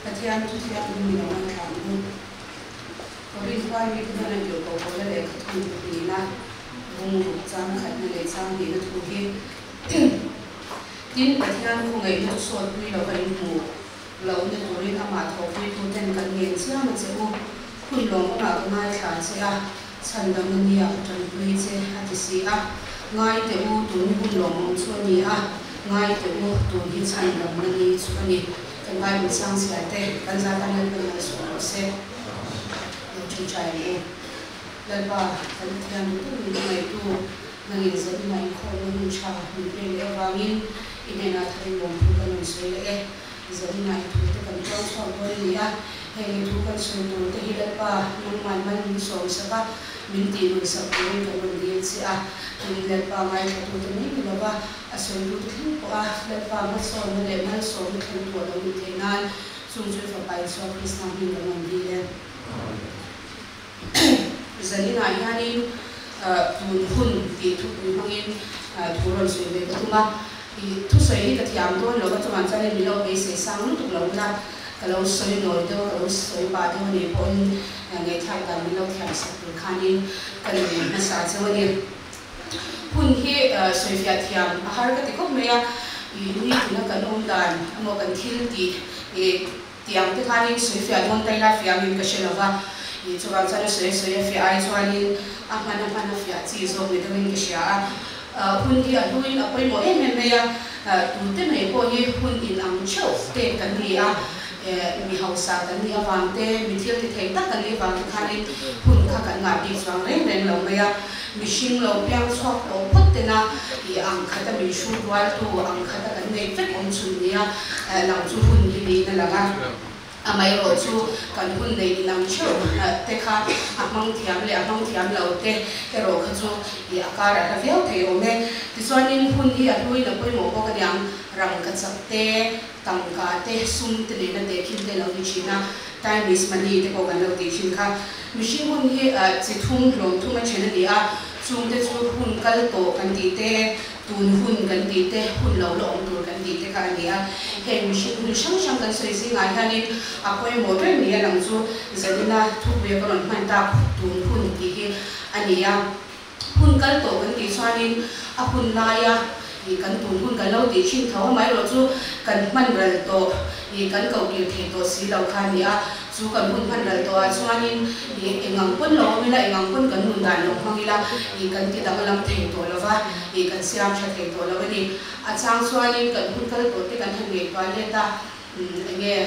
Katian tu tiap ni orang kamu. Kori tuai ni tu nak jual kau boleh leh tu ni lah. Bung jam kat ni leh jam ni tu he. Tin katian kau ngai tu sot ni lo kai mu. Lo ni kori kama thau ni tu ten kan yen sia macam tu. Kun long nak ngai kan sia. Sandang ni aku tu ni je hati sia. Ngai tu tu ni kun long tu ni ngai tu tu ni sandang ni tu ni. Kan mai mình sang sửa thế, kan ra kan lên bên sửa xe, mình chụp chạy đi, lần ba kan thiam tu mình ngày tu, ngày dân ngày khôi mình chào mình về lễ vangin, ini na thay lòng tu kan mình sửa lễ, dân ngày tu thì kan trao chọn với nia, hay tu kan sửa tu thì lần ba nông mai mình sống sao mình tìm được sự mình kan mình đi xe, mình lần ba ngày tu thì mình lần ba soi tu thì có lần ba mất soi mình lệ mất soi mình không tuột đâu mình thế nan chung chơi phải bài soi Krishna mình kan mình đi lên, giờ này anh tuần hun thì thu mình mang in thu rồi soi về cái mà thu soi thì cái thiam thôi nó có cho mình cho nên mình lâu về sẽ sang lúc lâu ra cái lâu soi nổi đâu lâu soi ba đâu này bọn ngày thay cả mình lâu thiam sạch được khan in cái này nó sao cho mình hun hi soi phía thiam har cái tích mày ini nó cần ôn đàn mà cần thiên thì tiam cái khan in soi phía môn tay là phía mình cái gì là cho bạn cho nó soi phía ai cho anh mana phía chỉ rồi người ta mình cái gì hun hi anh nuôi là quay mỗi em mày tu thế này coi như hun in ăn cháo tê cái gì mi hậu sa cái gì vàng tê mi thiêu thì thấy tất cái gì vàng khan in hun khá cái ngã đi sang rèn lòng mày mi sinh lâu biang chọc lâu phật thế na thì ăn khá ta mi sưu đoái tu ăn khá ta cái này phết ông chun nia làm chu hun đi nên là cái mai rồi chú cần hun này làm chiều thế khác mang thiam lâu thế cái rồi cái chú thì cả là véo thế ông ấy thì cho nên hun thì lui là quay một cái điểm răng cái sắc thế tăng cả thế sum thế này là thế kim thế lâu đi china time is money thế có cái lâu đi china khác mình hun thì chỉ thung lồng thung mà chuyện này chung thế chú hun cái tổ cái gì thế tuần hun cái gì thế hun lâu lộng tuần cái gì thế cái này hệ mình hun sang cái sợi dây ngài hay nên quay một cái này làm cho giờ đi na thu về cái lần mình ta tuần hun thì anh ấy hun cái tổ cái gì cho nên hun lai thì cái tuần hun cái lâu thì chinh thấu mấy rồi chú cái mình rồi tổ thì cái cầu kiều thì tổ xí đầu khai này chú cần hun phân rồi tổ cho nên thì ngang quân lâu với lại ngang quân cần hun đàn lâu không là thì cần thì đang làm thầy tổ là vậy thì cần xem cho thầy tổ là vậy thì trang cho nên cần hun cái tổ thì cần hành nghề toán lên ta nghe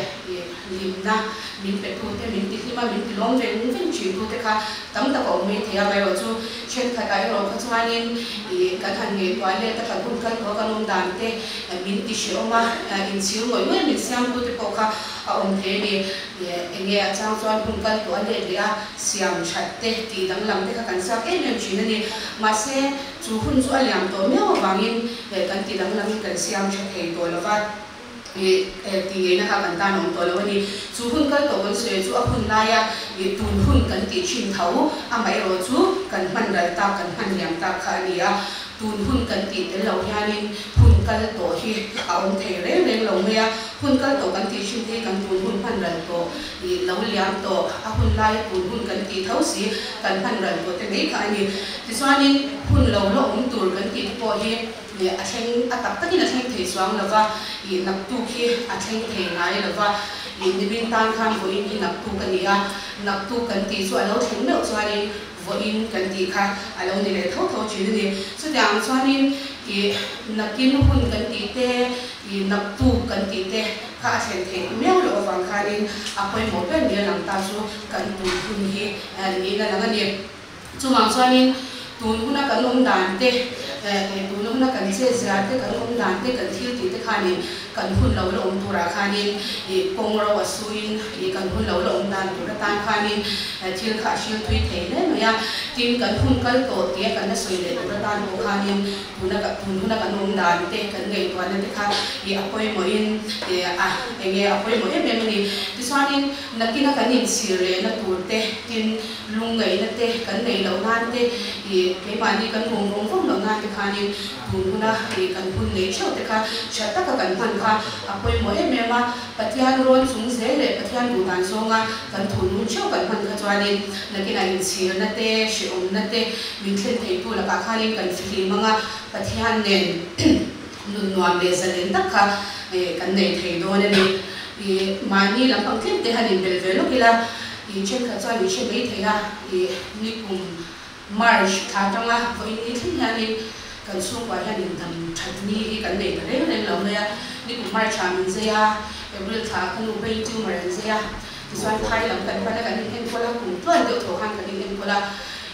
lim na mình phải thu thế mình thì mà mình thì long về mình phải chịu thu thế cả tấm ta có mấy thì bây giờ chú trên cái rồi các cho nên thì cái hành nghề toán lên ta cần hun cái có cần đàn thế mình thì chịu mà in chịu rồi mình xem thu thế có cả ông thế thì nghe trang cho hun cái toán lên thì xem chặt thế thì đang làm thế cái sao cái nên chuyện này mà sẽ chú hun cho làm tổ nếu mà vàng về cái thì đang làm cái xem cho thầy tổ là vậy thì nó ha cần ta nông tổ là vậy chú hun cái tổ cái sự chú hun lai thì tuần hun cần thì chinh thấu mấy rồi chú cần mình ra ta cần mình làm ta khai đi tuần hun cần thì đến lâu nha nên hun cái tổ thì ông thầy đấy nên lâu nghe hun cái tổ cần thì chinh thì cần tuần hun mình ra tổ thì lâu làm tổ hun lai tuần hun cần thì thấu xí cần mình ra tổ thì mấy khai đi thì cho nên hun lâu ông tuần cần thì tổ thì anh tập tất nhiên là anh thầy xoang là va thì nạp tu khi anh thầy ngay là va thì bên tan khang với in nạp tu cái gì nạp tu cần tí cho lâu thánh được cho nên với in cần tí khác lâu này để thấu chuyện này số dạng cho nên thì nạp kinh hun cần tí tê thì nạp tu cần tí tê các anh thầy méo được vàng khai nên quay một bên này làm ta số cần tu hun hi này là cái gì cho mang cho nên tu hun là cần ông đàn tê tu nó cần chế ra cái cần ông đàn cái cần thiêu thì cái khai này cần hun lâu là ông tu ra khai này thì công rau suin thì cần hun lâu là ông đàn tu ra tan khai này thiêu khai siêu tùy thế đấy mà tìm cần hun cái tổ thì cần nó suy để tu ra tan tu khai này tu nó cần ông đàn cái cần ngày toàn cái khai thì apoi mỗi in thì nghe apoi mỗi em này thì sao nên là khi nó cần nhìn xìa lên nó tu thế tin lung ngày nó thế cần ngày lâu nan thế thì cái bài đi cần vùng vùng phong lâu nan te khanin tunhuna kan hun nei chho te kha chata ka kan man kha apoi mo emema pathian ron chung zele pathian du dan zonga kan thunu chho kan man kha chwanin nakina in sir na te shi om na te min thlen thei tu la ka khanin kan fili manga pathian nen nun nuam le zalen tak kha kan nei thei do ne ni mani la pangtlim te hanin belvelo kila chen kha chwa ni she mei theya ni kum march tha tanga voi ni thing hanin kan sung wa hanin dam thatni kan nei ka re lo me ni kum march ha min zeya April tha kan u bei tu mar zeya tiswan thai lam kan pa kan hen kola kum tuan de tho han kan hen kola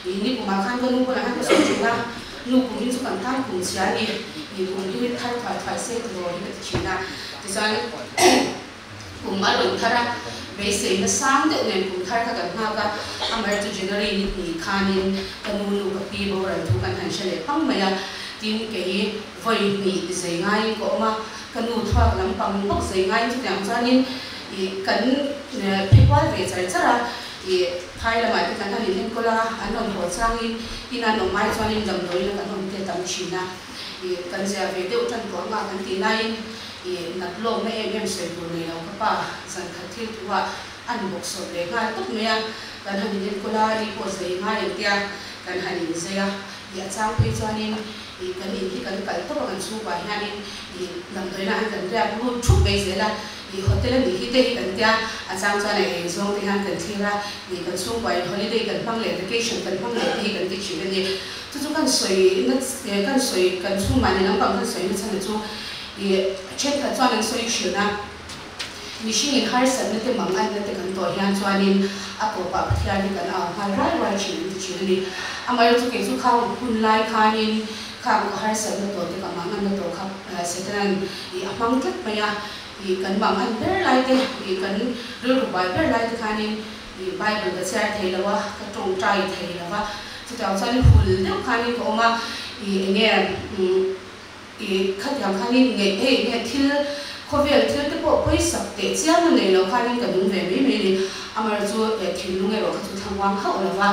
ni kum ma khan kan nu kola han ko chunga nu kum ni chu kan tam kum sia ni kum ni thai thai se ro ni china tiswan kum ma lo thara be se na sang de nen kum thar ka kan ha ka amar tu generally ni khanin kanu nu ka pi bo ran thu kan han shele pang maya tin ke voi ni ze ngai ko ma kanu thwa lam pang bok ze ngai chu yang chanin kan people ve char chara thai la mai kan han len ko la anon ho changin ina no mai chanin dam doi la kan hom te tam china kan ja ve de utan ko ma kan ti nai nat lo me em se tu ni lo pa san kha thil tuwa an bok so le ga tuk me kan han len ko la ri ko ze ngai tia kan han ni ze ya chang pe chanin kan in kan kal to kan su ba hanin lam doi na kan ra bu thuk be ze la hotel ni hi te kan tia achang cha nei zong ti han kan thira kan su ba holiday kan pang le vacation kan pang le hi kan ti chi ni chu kan soi na kan soi kan su ma ni nang pang kan soi na chan chu chen ka chuan an soi shuna mihring in har san na te mang an na te kan to hian chuanin a ko pa pathian ni kan a har rai rai chin ti chin ni amai chu ke chu khang hun lai khanin khang ko har san na to te ka mang an na to kha setan amang tlak maya kan mang an ber lai te kan ru bai ber lai te khanin bible ka char thei lawa ka tong trai thei lawa chu taw chuan hul deuh khanin ko ma nge khát yang khanin nge thil khovel thil te po poi sak te chiang nei lo khanin ka dun ve me ni amar chu thil lu nge ro chu thangwang kha olawa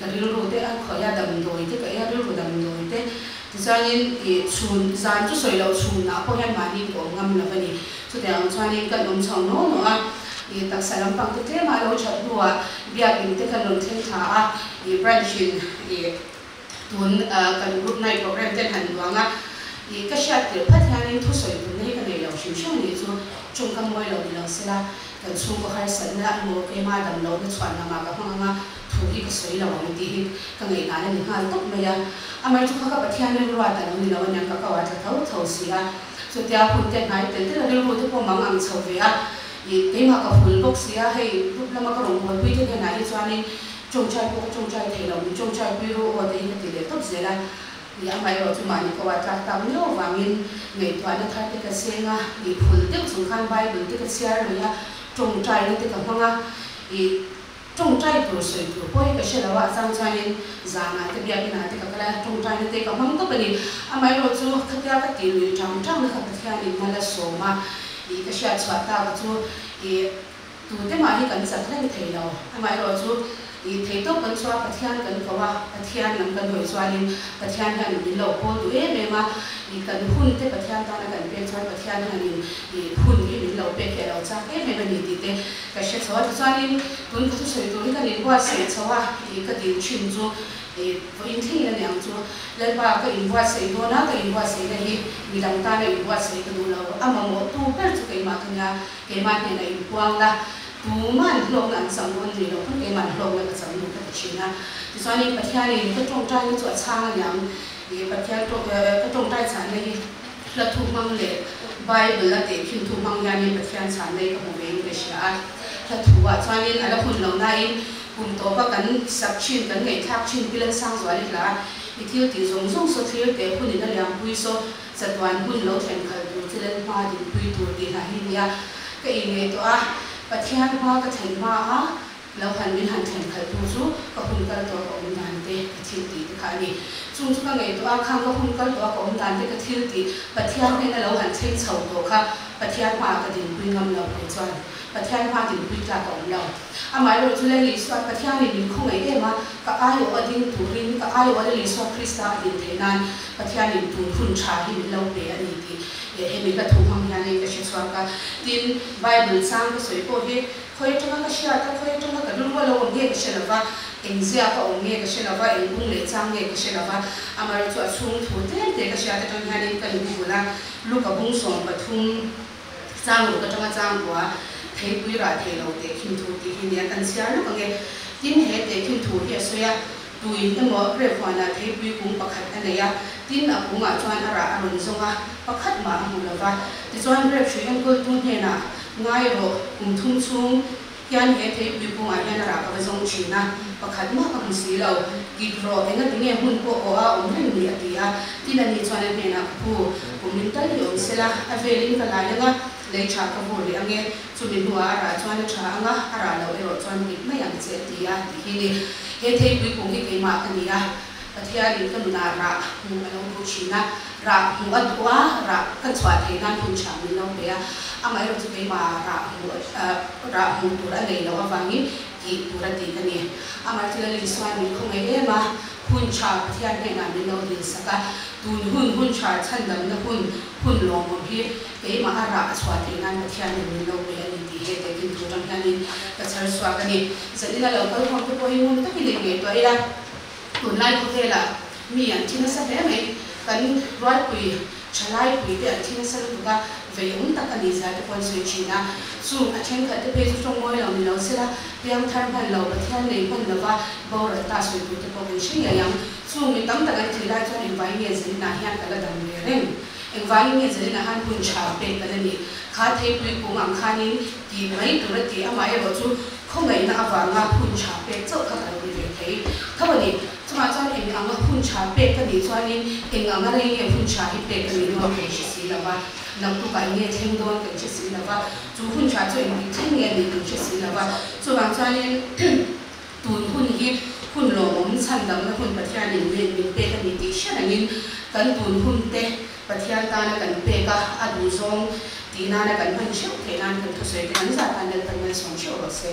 ka ri ro te an khoya dam doi te ka ya ro dam doi te tisanin chun zan chu soi lo chun na po han mani ko ngam la bani chu te ang chuanin ka nom chang no no a tak salam pang te tle ma lo chat duwa bia kin te kan lon theng tha a branchin tun kan group night program te han duanga cái chuyện tiểu phát hiện thu soi tụi này cái này là chuyện xong thì cho trung tâm ngoài là đi làm xe la cái xung quanh hai sân là mua cái mà đầm lâu cái chuyện là mà cái phong nga thu cái soi là vào đi cái này là những hàng tốt bây giờ mà chúng ta phát hiện lên loạt là nó là những cái câu hỏi thấu xí à cho theo phương tiện này tên tức là điều một cái phong mang ăn sầu về à cái mà cái full box xí à hay lúc là mà cái đồng hồ quy thế này cho nên trồng trai thì là trồng trai quy rồi ở đây thì để tốt dễ là ya mai ro chuma ni ko wa tak tam no wangin ngei twa na thar te ka senga I phul te chung khan bible te ka share ro ya tong trai na te ka hanga tong trai tu soi tu poi ka shela wa sang chanin zana te bia ki na te ka kala tong trai na te ka hang to bani amai ro chu khatya ka ti ni chang chang na ka thya ni mala so ma ka sha chwa ta ka chu tu te ma hi kan sa thlen thei lo amai ro chu thầy tốt cần xóa pathian cần có ba pathian làm cần hồi xóa lên pathian hàng đi lâu po tuổi em mà cần hun thế pathian ta là cần bên xóa pathian hàng hun cái đi lâu bên cái lâu cha cái em mà đi thế cái sẽ xóa lên tuần cái số tuổi cái đi qua sẽ xóa cái điều chim cho với thế là nhàng cho lên ba cái in qua sẽ đó na cái in qua sẽ là đi làm ta là in qua sẽ cái đồ lâu mà một tu cái cái mà này là in quang là tu man long an sang bon ni lo cái man long la sang ni ka china ti so ni pathian ni ka tong trai ni chu chang yang pathian to ka tong trai chan ni la thu mang le bible la te khin thu mang ya ni pathian chan nei ka mo ve ni sha la thu wa chan ni ala hun lo na in kun to ba kan sak chin kan ngei thak chin bilan sang zwa ni la ni thil ti zong zong so thil te hun ni na liam pui so satwan hun lo thlen khal tu chilen ma din pui tu ti na hi ya ka in nei to a pathian ma ka thei ma a เราหันวินหันแข่งขันดูซูก็หุ่นกันตัวก็อุ่นดันเตะทิลตีค่ะนี่จุ่มก็ไงตัวข้างก็หุ่นกันตัวก็อุ่นดันเตะก็ทิลตีปะเทียนเนี่ยเราหันเช็คเฉาตัวค่ะปะเทียนมาก็ดิ่งวิ่งงำเราไปจนปะเทียนมาดิ่งวิ่งจากของเราอามาเราทุเรศลิสต์ปะเทียนนี่ดิ่งคงไงเอ็มก็อายุว่าดิ่งตูรินก็อายุว่าลิสต์คริสต์ดิ่งเทนันปะเทียนดิ่งตูหุ่นชาหินเราเปย์อันนี้ที่เห็นมีกระทุ่งห้องยานี่ก็เชื่อว่าก็ดินไบเบิลสร้างก็สวยโปรเฮคอยจังก็เชื่อแต่คอยจังก็รู้ว่าเราองค์เงี้ยก็เชื่อว่าเอ็งเสียก็องค์เงี้ยก็เชื่อว่าเอ็งบุ้งเลี้ยจังเงี้ยก็เชื่อว่าอามาเราจะชุ่มถูเต้นเด็กก็เชื่อแต่ตอนนี้นี่ก็รู้ว่าลูกกับบุ้งส่งปฐุมจ้างลูกก็จังก็จ้างว่าเทปุยราเทเราเด็กขิมถูที่เฮียกันเสียลูกก็เงี้ยดินเฮ็ดเด็กขิมถูเฮียสวยดูอินเตอร์มอเรียกว่าน่ะเทปุยกุ้งประคัดอันนี้ดินอ่ะกุ้งอ่ะจวนอะไรอารมณ์ส่งอ่ะประคัดมาหมดแล้วว่าที่จวนเรียกช่วยกันก็ตุ้นเฮน่ะง่ายรอกุ้งทุ่งชุ่มยันเฮ็ดเทปุยกุ้งอ่ะยันอะไรก็ไปส่งชีนะประคัดมาก็มันสีเรากินรอเองก็ถึงเงี้ยหุ่นพวกอ่ะอุ่นให้มีอะไรอ่ะที่นั่นนี่จวนเฮน่ะผู้ผมมินตัลยองเสละอเวลินก็ลายแล้วเลยชาก็พูดเลยอันเงี้ยจุดนี้หัวอะไรจวนชาอ่ะอะไรเราเออจวนมิไม่ยังเจ็ดดีอ่ะที่นี่เฮ็ดเทปุยกุ้งที่เกี่ยมากันนี่อ่ะปะเทียนก็นุนาระหูเราดูชีนะระหูอัดว่าระกันสวัสดิ์นั่นคุณชามิเราเบียอามาเราจะไปมาระหูตัวอะไรเราฟังนี้ที่ตัวตีกันเนี่ยอามาที่เราลิสวามีคงไงมาคุณชาปะเทียนให้นำเราดิสักดูหุ่นชาฉันดำนะหุ่นลงมาพี่เกี่ยมาระสวัสดิ์นั่นปะเทียนให้เราเบียนี่ที่เฮ็ดแต่กินตัวจังกันนี่ก็เชิญสวัสดิ์นี่จะนี่เราก็ความที่พอหิมันต้องกินเด็กตัวเองละตุนไล่พวกเธอละมีอันที่น่าสนใจไหมกันร้อยปีชลายปีเป็นอันที่น่าสนใจก็เวียนตักกันดีใจทุกคนสวยชีนะสู้อาเช่นกันที่เป็นช่วงมวยเราเนี่ยเราเสียละเพียงทางพันเราประเทศในพันเราว่าบริษัทสวยตัวที่เป็นชื่อยังสู้มีตั้งแต่กันที่ได้จนเอ็นไว้เนี่ยสินะฮันกันละดังเรื่องเอ็นไว้เนี่ยสินะฮันคุณชาเป็นกันนี่ข้าเทปุยกูงข้านี้ที่ไม่ตัวที่อามาเอวจูคงไม่น่าฟังงาคุณชาเป็นเจ้าข้ากันดีเลยถ้าวันนี้สมัยจนเอ็งอ่างหุ่นชาเป็ดกันดีส่วนนี้เอ็งอ่างอะไรเงี้ยหุ่นชาที่เป็ดกันดีเราเป็นชื่อสีแล้วว่านักตุกไอเนี่ยเท่งโดนเป็นชื่อสีแล้วว่าจูหุ่นชาตัวเอ็งที่เท่งเงี้ยดีเป็นชื่อสีแล้วว่าสมัยจนนี้ตูนหุ่นที่หุ่นหลงมันชันดำแล้วหุ่นปัจจัยนี้มีเป็ดกันดีที่เช่นนี้กันตูนหุ่นเตะปัจจัยตาเนี่ยกันเป็ดก็อดูซองตีน่าเนี่ยกันพันเชี่ยวเทน่ากันทุกสิ่งกันจากกันเดินไปส่งเชี่ยวรถเส